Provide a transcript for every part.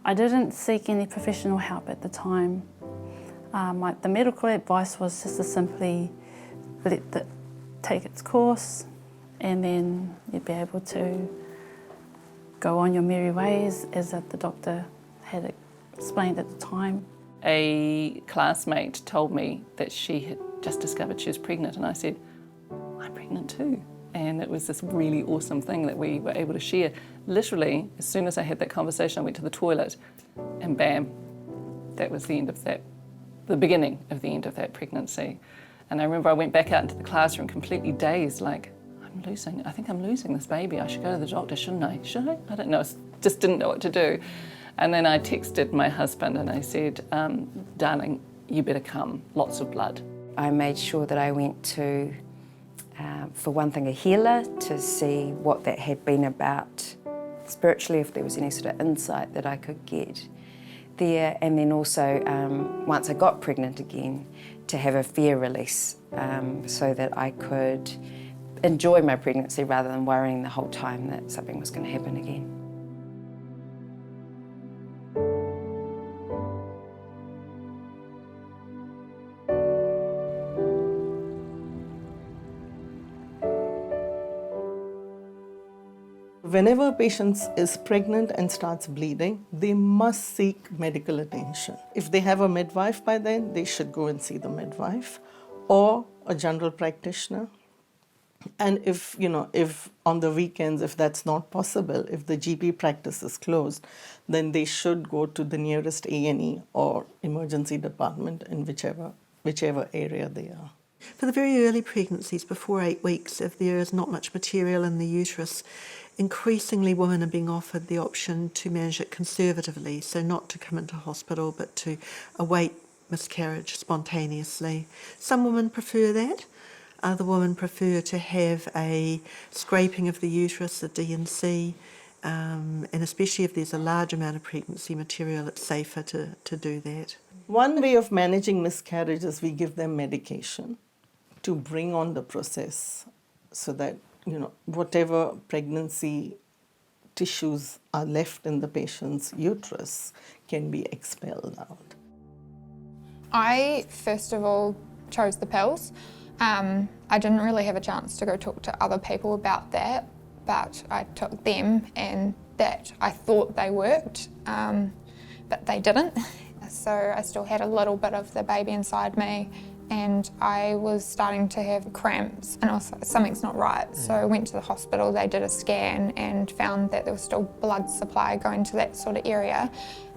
I didn't seek any professional help at the time. The medical advice was just to simply let it take its course, and then you'd be able to go on your merry ways, as the doctor had explained at the time. A classmate told me that she had just discovered she was pregnant, and I said, I'm pregnant too. And it was this really awesome thing that we were able to share. Literally, as soon as I had that conversation, I went to the toilet, and bam, that was the end of that, the beginning of the end of that pregnancy. And I remember I went back out into the classroom completely dazed, like, I think I'm losing this baby. I should go to the doctor, shouldn't I? Should I? I don't know, just didn't know what to do. And then I texted my husband and I said, darling, you better come, lots of blood. I made sure that I went to, for one thing, a healer to see what that had been about spiritually, if there was any sort of insight that I could get there. And then also, once I got pregnant again, to have a fear release so that I could enjoy my pregnancy rather than worrying the whole time that something was going to happen again. Whenever a patient is pregnant and starts bleeding, they must seek medical attention. If they have a midwife by then, they should go and see the midwife or a general practitioner. And if on the weekends, if that's not possible, if the GP practice is closed, then they should go to the nearest A&E or emergency department in whichever area they are. For the very early pregnancies, before 8 weeks, if there is not much material in the uterus, increasingly women are being offered the option to manage it conservatively, so not to come into hospital but to await miscarriage spontaneously. Some women prefer that. Other women prefer to have a scraping of the uterus, a D&C, and especially if there's a large amount of pregnancy material, it's safer to do that. One way of managing miscarriage is we give them medication to bring on the process so that, whatever pregnancy tissues are left in the patient's uterus can be expelled out. I, first of all, chose the pills. I didn't really have a chance to go talk to other people about that, but I took them, and that I thought they worked, but they didn't. So I still had a little bit of the baby inside me, and I was starting to have cramps, and I was like, something's not right. So I went to the hospital, they did a scan and found that there was still blood supply going to that sort of area.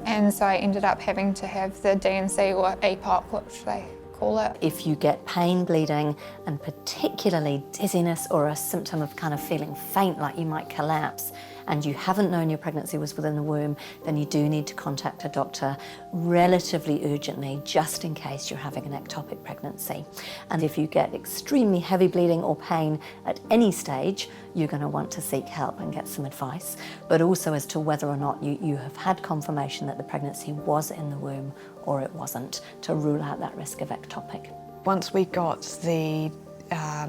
And so I ended up having to have the D&C, or EPOC, which they call it. If you get pain, bleeding, and particularly dizziness or a symptom of kind of feeling faint, like you might collapse, and you haven't known your pregnancy was within the womb, then you do need to contact a doctor relatively urgently, just in case you're having an ectopic pregnancy. And if you get extremely heavy bleeding or pain at any stage, you're going to want to seek help and get some advice, but also as to whether or not you have had confirmation that the pregnancy was in the womb or it wasn't, to rule out that risk of ectopic. Once we got the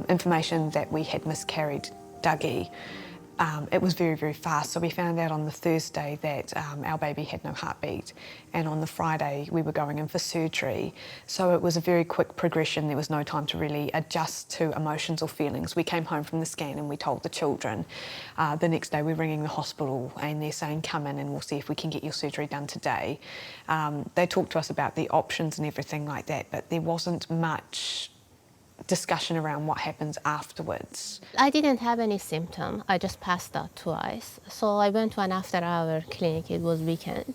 information that we had miscarried Dougie, it was very, very fast. So we found out on the Thursday that our baby had no heartbeat, and on the Friday we were going in for surgery. So it was a very quick progression. There was no time to really adjust to emotions or feelings. We came home from the scan and we told the children. The next day we're ringing the hospital and they're saying, come in and we'll see if we can get your surgery done today. They talked to us about the options and everything like that, but there wasn't much discussion around what happens afterwards. I didn't have any symptom. I just passed out twice. So I went to an after-hour clinic. It was weekend.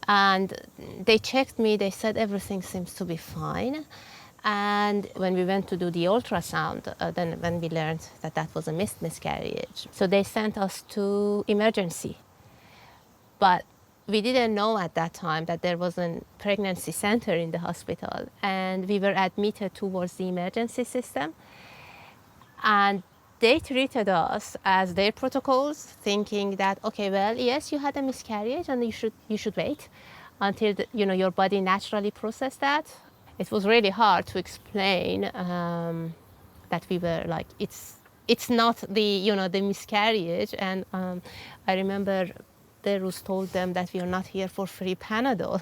And they checked me. They said everything seems to be fine. And when we went to do the ultrasound, then when we learned that that was a miscarriage. So they sent us to emergency. But we didn't know at that time that there was a pregnancy center in the hospital, and we were admitted towards the emergency system. And they treated us as their protocols, thinking that, okay, well, yes, you had a miscarriage and you should wait until your body naturally processed that. It was really hard to explain that we were like, it's not the miscarriage. And I remember Behrooz told them that we are not here for free Panadol.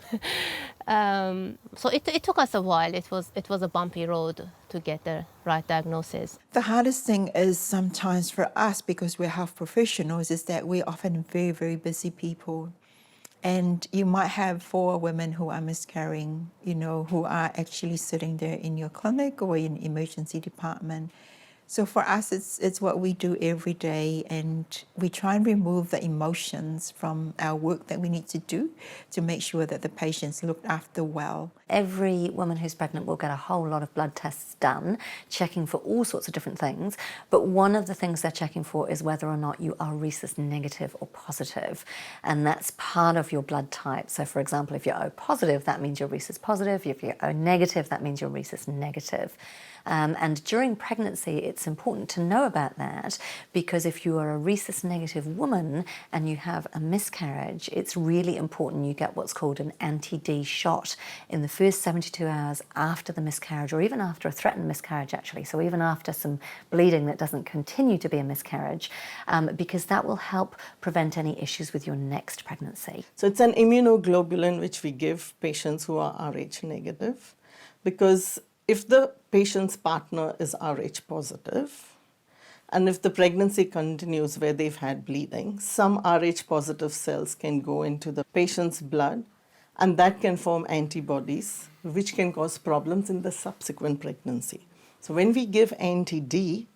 So it took us a while. It was a bumpy road to get the right diagnosis. The hardest thing is sometimes for us, because we're health professionals, is that we're often very, very busy people. And you might have 4 women who are miscarrying, you know, who are actually sitting there in your clinic or in emergency department. So for us, it's what we do every day, and we try and remove the emotions from our work that we need to do to make sure that the patient's looked after well. Every woman who's pregnant will get a whole lot of blood tests done, checking for all sorts of different things. But one of the things they're checking for is whether or not you are rhesus negative or positive. And that's part of your blood type. So for example, if you're O positive, that means you're rhesus positive. If you're O negative, that means you're rhesus negative. And during pregnancy, it's important to know about that, because if you are a rhesus negative woman and you have a miscarriage, it's really important you get what's called an anti-D shot in the first 72 hours after the miscarriage, or even after a threatened miscarriage actually, so even after some bleeding that doesn't continue to be a miscarriage, because that will help prevent any issues with your next pregnancy. So it's an immunoglobulin which we give patients who are Rh negative, because if the patient's partner is Rh positive, and if the pregnancy continues where they've had bleeding, some Rh positive cells can go into the patient's blood, and that can form antibodies, which can cause problems in the subsequent pregnancy. So when we give anti-D,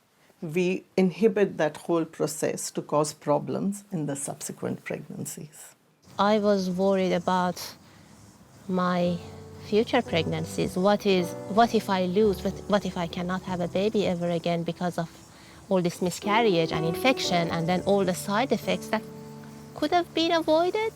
we inhibit that whole process to cause problems in the subsequent pregnancies. I was worried about my future pregnancies. What if I lose? What if I cannot have a baby ever again because of all this miscarriage and infection, and then all the side effects that could have been avoided?